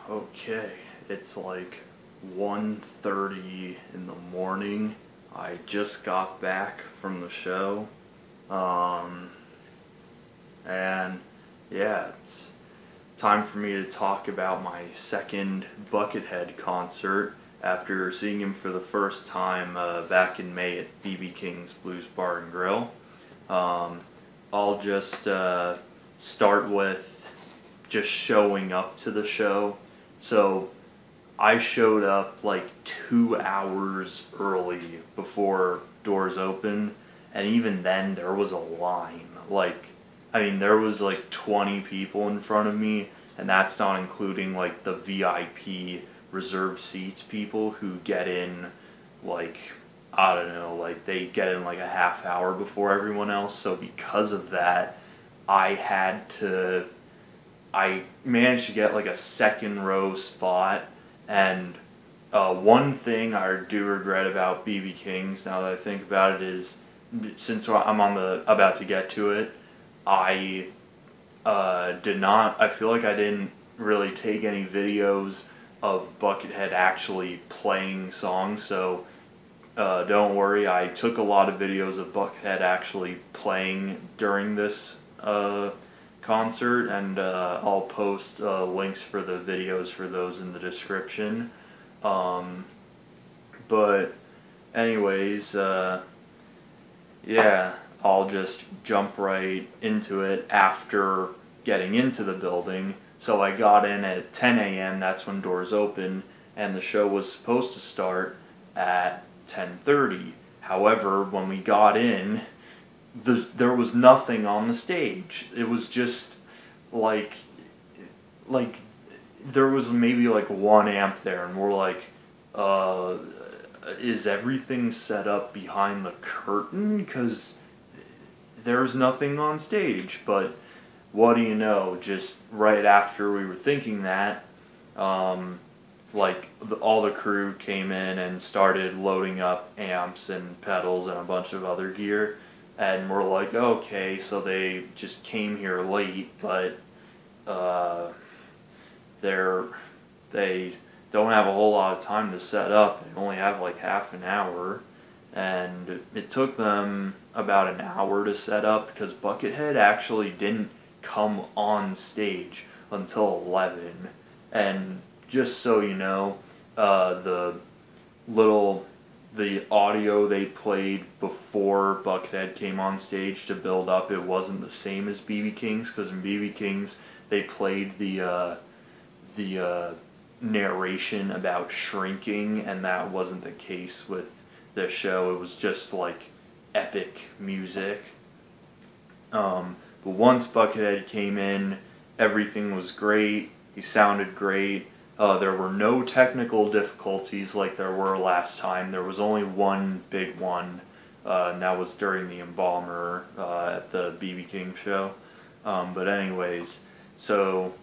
Okay, it's like 1:30 in the morning. I just got back from the show. Um, and yeah, it's time for me to talk about my second Buckethead concert after seeing him for the first time back in May at BB King's Blues Bar and Grill. Um, I'll just start with just showing up to the show. So I showed up like 2 hours early before doors opened, and even then there was a line. There was like 20 people in front of me, and that's not including like the VIP reserved seats people who get in like, I don't know, like they get in like a half hour before everyone else. So because of that, I had to I managed to get like a second row spot, and one thing I do regret about BB King's now that I think about it is, since I'm about to get to it, I did not. I feel like I didn't really take any videos of Buckethead actually playing songs, so don't worry. I took a lot of videos of Buckethead actually playing during this concert, and I'll post links for the videos for those in the description. But anyways, yeah, I'll just jump right into it after getting into the building. So I got in at 10 a.m., that's when doors opened, and the show was supposed to start at 10:30. However, when we got in, there was nothing on the stage. It was just like there was maybe like one amp there, and we're like, is everything set up behind the curtain? Because there's nothing on stage. But what do you know? Just right after we were thinking that, all the crew came in and started loading up amps and pedals and a bunch of other gear. And we're like, okay, so they just came here late, but they don't have a whole lot of time to set up. They only have like half an hour, and it took them about an hour to set up because Buckethead actually didn't come on stage until 11. And just so you know, the audio they played before Buckethead came on stage to build up, it wasn't the same as BB King's, because in BB King's they played the narration about shrinking, and that wasn't the case with this show. It was just like epic music. But once Buckethead came in, everything was great. He sounded great. There were no technical difficulties like there were last time. There was only one big one, and that was during the embalmer at the BB King show. But anyways, so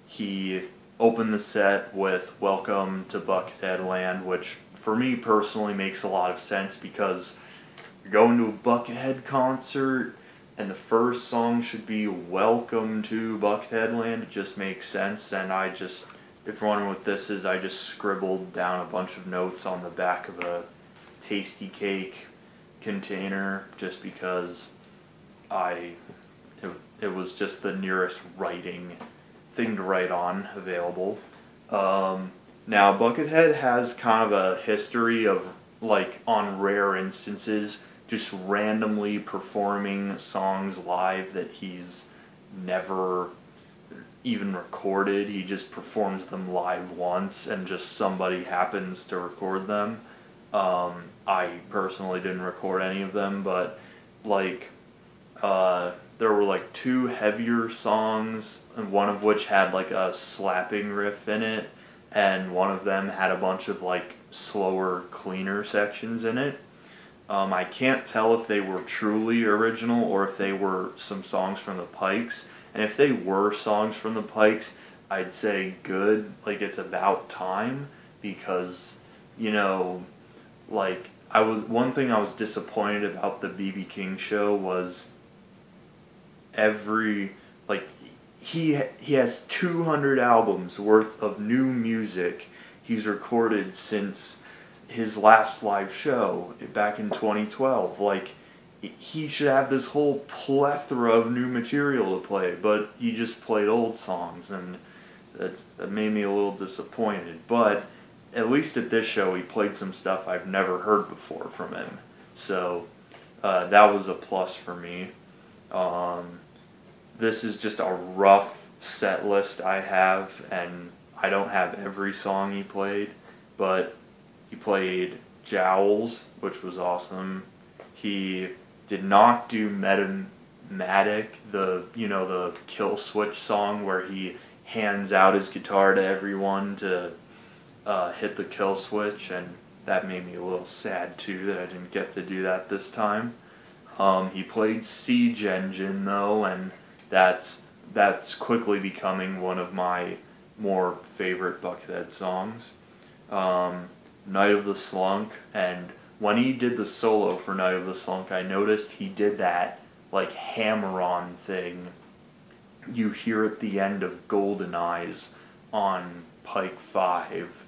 he opened the set with Welcome to Buckethead Land, which for me personally makes a lot of sense because you're going to a Buckethead concert and the first song should be Welcome to Buckethead Land. It just makes sense, and if you're wondering what this is, I just scribbled down a bunch of notes on the back of a tasty cake container just because it was just the nearest writing thing to write on available. Now, Buckethead has kind of a history of, like, on rare instances, just randomly performing songs live that he's never even recorded. He just performs them live once and just somebody happens to record them. I personally didn't record any of them, but there were like two heavier songs, and one of which had like a slapping riff in it, and one of them had a bunch of like slower, cleaner sections in it. I can't tell if they were truly original or if they were some songs from the Pikes. And if they were songs from the Pikes, I'd say good, like it's about time, because, one thing I was disappointed about the BB King show was he has 200 albums worth of new music he's recorded since his last live show back in 2012. Like, he should have this whole plethora of new material to play, but he just played old songs, and that made me a little disappointed. But at least at this show, he played some stuff I've never heard before from him. So that was a plus for me. This is just a rough set list I have, and I don't have every song he played, but he played Jowls, which was awesome. He did not do Metamatic, the Kill Switch song where he hands out his guitar to everyone to hit the kill switch, and that made me a little sad too that I didn't get to do that this time. He played Siege Engine though, and that's quickly becoming one of my more favorite Buckethead songs. Night of the Slunk, and when he did the solo for Night of the Slunk, I noticed he did that like hammer-on thing you hear at the end of Golden Eyes on Pike 5.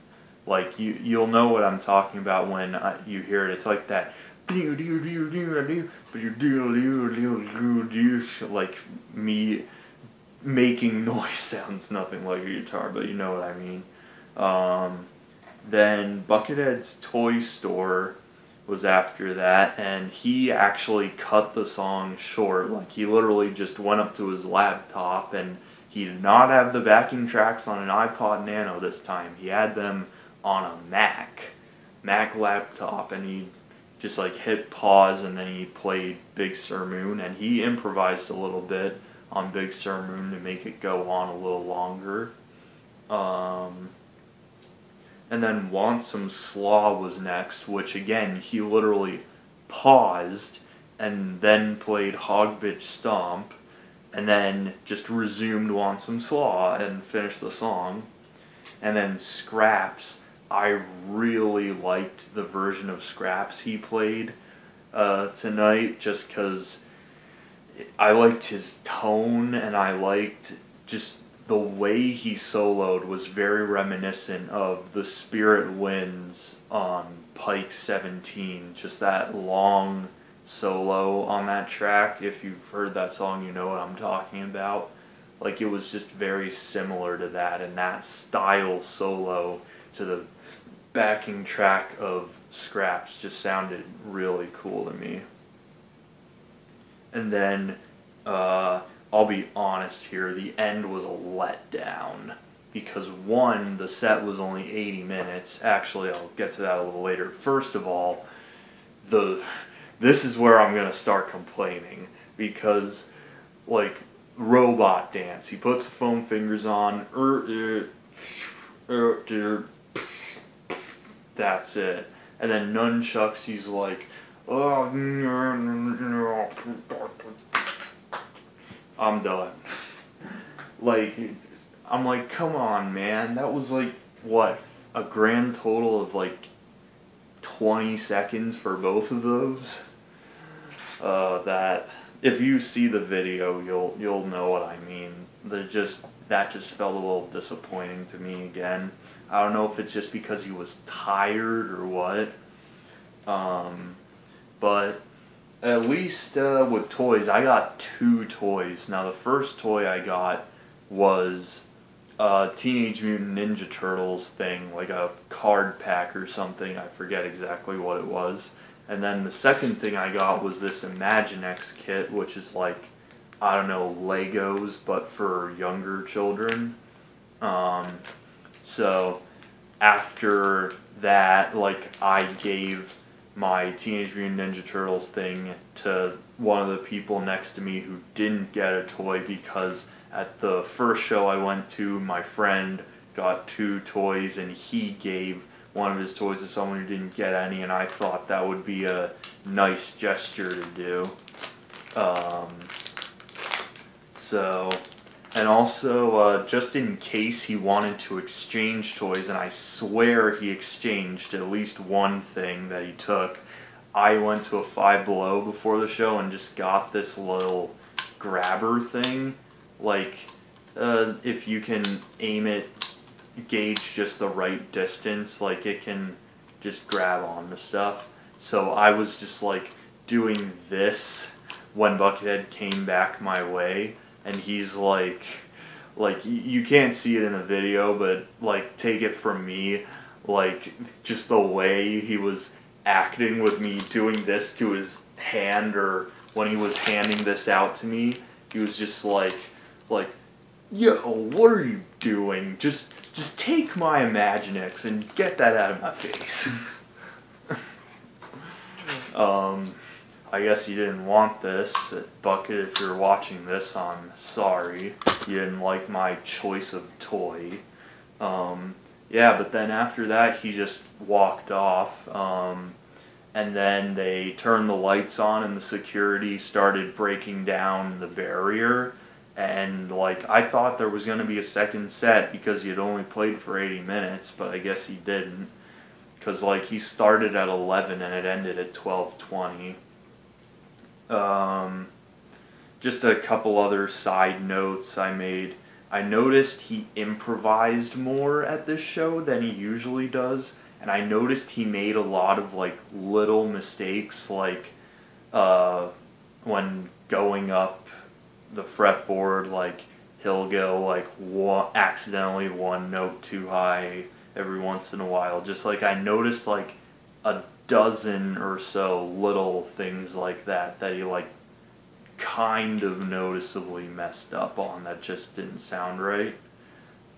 Like, you'll know what I'm talking about when you hear it. It's like that, like me making noise sounds nothing like a guitar, but you know what I mean. Then Buckethead's Toy Store was after that, and he actually cut the song short. Like, he literally just went up to his laptop, and he did not have the backing tracks on an iPod Nano this time. He had them on a Mac laptop, and he just like hit pause, and then he played Big Sur Moon, and he improvised a little bit on Big Sur Moon to make it go on a little longer. And then Want Some Slaw was next, which again, he literally paused and then played Hog Bitch Stomp, and then just resumed Want Some Slaw and finished the song. And then Scraps, I really liked the version of Scraps he played tonight, just because I liked his tone, and I liked just the way he soloed was very reminiscent of The Spirit Winds on Pike 17. Just that long solo on that track. If you've heard that song, you know what I'm talking about. Like, it was just very similar to that, and that style solo to the backing track of Scraps just sounded really cool to me. And then, I'll be honest here, the end was a letdown. Because one, the set was only 80 minutes. Actually, I'll get to that a little later. First of all, this is where I'm going to start complaining. Because, like, robot dance. He puts the foam fingers on. That's it. And then nunchucks, he's like, I'm done. Like, I'm like, come on, man. That was like, what, a grand total of like 20 seconds for both of those? That, if you see the video, you'll know what I mean. That just felt a little disappointing to me again. I don't know if it's just because he was tired or what. But at least with toys, I got 2 toys. Now, the first toy I got was a Teenage Mutant Ninja Turtles thing, like a card pack or something. I forget exactly what it was. And then the second thing I got was this Imaginext kit, which is like, I don't know, Legos, but for younger children. So after that, like, I gave my Teenage Mutant Ninja Turtles thing to one of the people next to me who didn't get a toy, because at the first show I went to, my friend got 2 toys and he gave one of his toys to someone who didn't get any, and I thought that would be a nice gesture to do. And also, just in case he wanted to exchange toys, and I swear he exchanged at least one thing that he took, I went to a Five Below before the show and just got this little grabber thing. Like, if you can aim it, gauge just the right distance, like it can just grab onto stuff. So I was just like doing this when Buckethead came back my way, and he's like you can't see it in the video, but like take it from me, like just the way he was acting with me doing this to his hand, or when he was handing this out to me, he was just like, yo, what are you doing? Just take my Imaginex and get that out of my face. I guess you didn't want this. Bucket, if you're watching this, I'm sorry. You didn't like my choice of toy. Yeah, but then after that, he just walked off. And then they turned the lights on and the security started breaking down the barrier. And like, I thought there was going to be a second set because he had only played for 80 minutes, but I guess he didn't. Because like, he started at 11 and it ended at 12:20. Just a couple other side notes I made. I noticed he improvised more at this show than he usually does, and I noticed he made a lot of like little mistakes, like when going up the fretboard, like he'll go like accidentally one note too high every once in a while. Just like I noticed like a dozen or so little things like that he like kind of noticeably messed up on that just didn't sound right.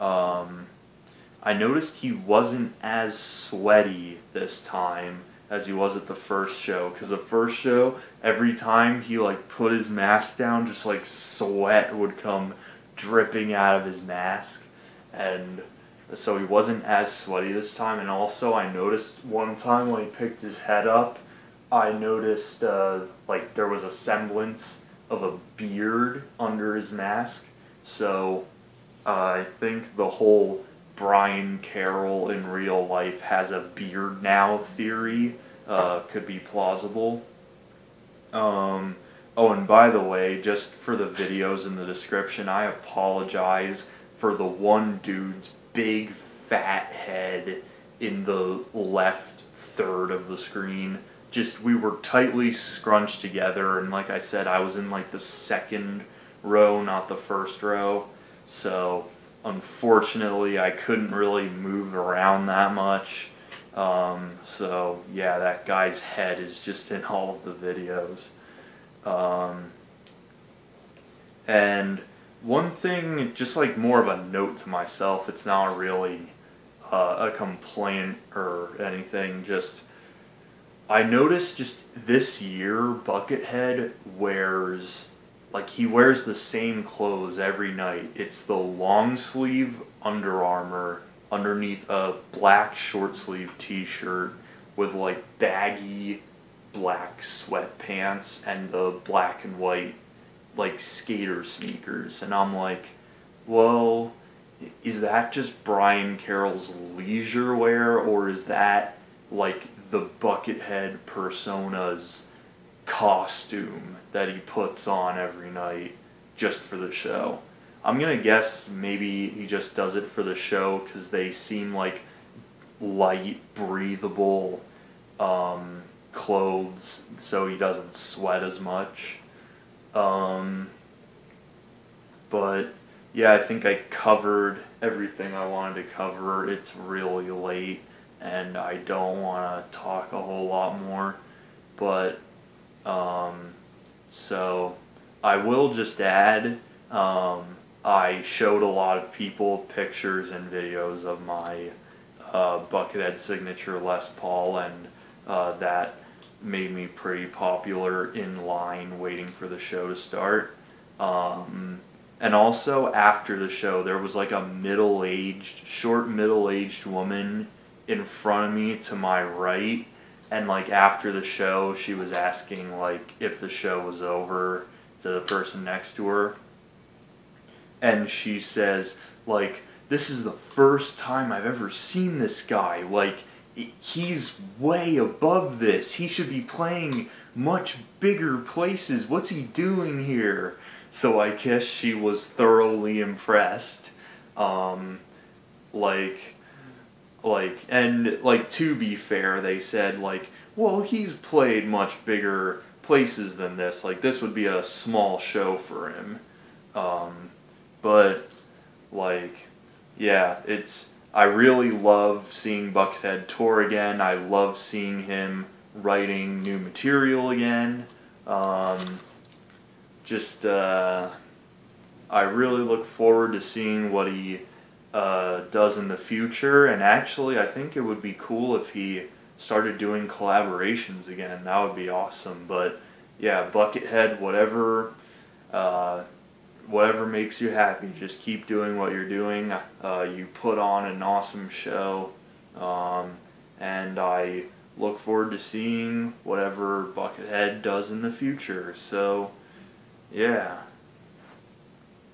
I noticed he wasn't as sweaty this time as he was at the first show, because the first show, every time he like put his mask down, just like sweat would come dripping out of his mask, and so he wasn't as sweaty this time. And also I noticed one time when he picked his head up, I noticed like there was a semblance of a beard under his mask. So I think the whole Brian Carroll in real life has a beard now theory could be plausible. Oh, and by the way, just for the videos in the description, I apologize for the one dude's big fat head in the left third of the screen. Just, we were tightly scrunched together, and like I said, I was in like the second row, not the first row, so unfortunately I couldn't really move around that much. So yeah, that guy's head is just in all of the videos. And one thing, just like more of a note to myself, it's not really a complaint or anything, just I noticed just this year Buckethead wears, like he wears the same clothes every night. It's the long sleeve Under Armour underneath a black short sleeve t-shirt with like baggy black sweatpants and the black and white like skater sneakers. And I'm like, well, is that just Brian Carroll's leisure wear, or is that like the Buckethead persona's costume that he puts on every night just for the show? I'm gonna guess maybe he just does it for the show because they seem like light, breathable clothes, so he doesn't sweat as much. But yeah, I think I covered everything I wanted to cover. It's really late, and I don't want to talk a whole lot more. But, so I will just add, I showed a lot of people pictures and videos of my Buckethead signature Les Paul, and that made me pretty popular in line waiting for the show to start. And also after the show, there was like a short middle-aged woman in front of me to my right, and like after the show, she was asking like if the show was over to the person next to her. And she says, like, this is the first time I've ever seen this guy. Like, he's way above this. He should be playing much bigger places. What's he doing here? So I guess she was thoroughly impressed. Um, like, to be fair, they said, like, well, he's played much bigger places than this. Like, this would be a small show for him. Um, but, like, yeah, I really love seeing Buckethead tour again. I love seeing him writing new material again. Just, I really look forward to seeing what he does in the future. And actually, I think it would be cool if he started doing collaborations again. That would be awesome. But yeah, Buckethead, uh, whatever makes you happy, just keep doing what you're doing. You put on an awesome show, and I look forward to seeing whatever Buckethead does in the future. So, yeah.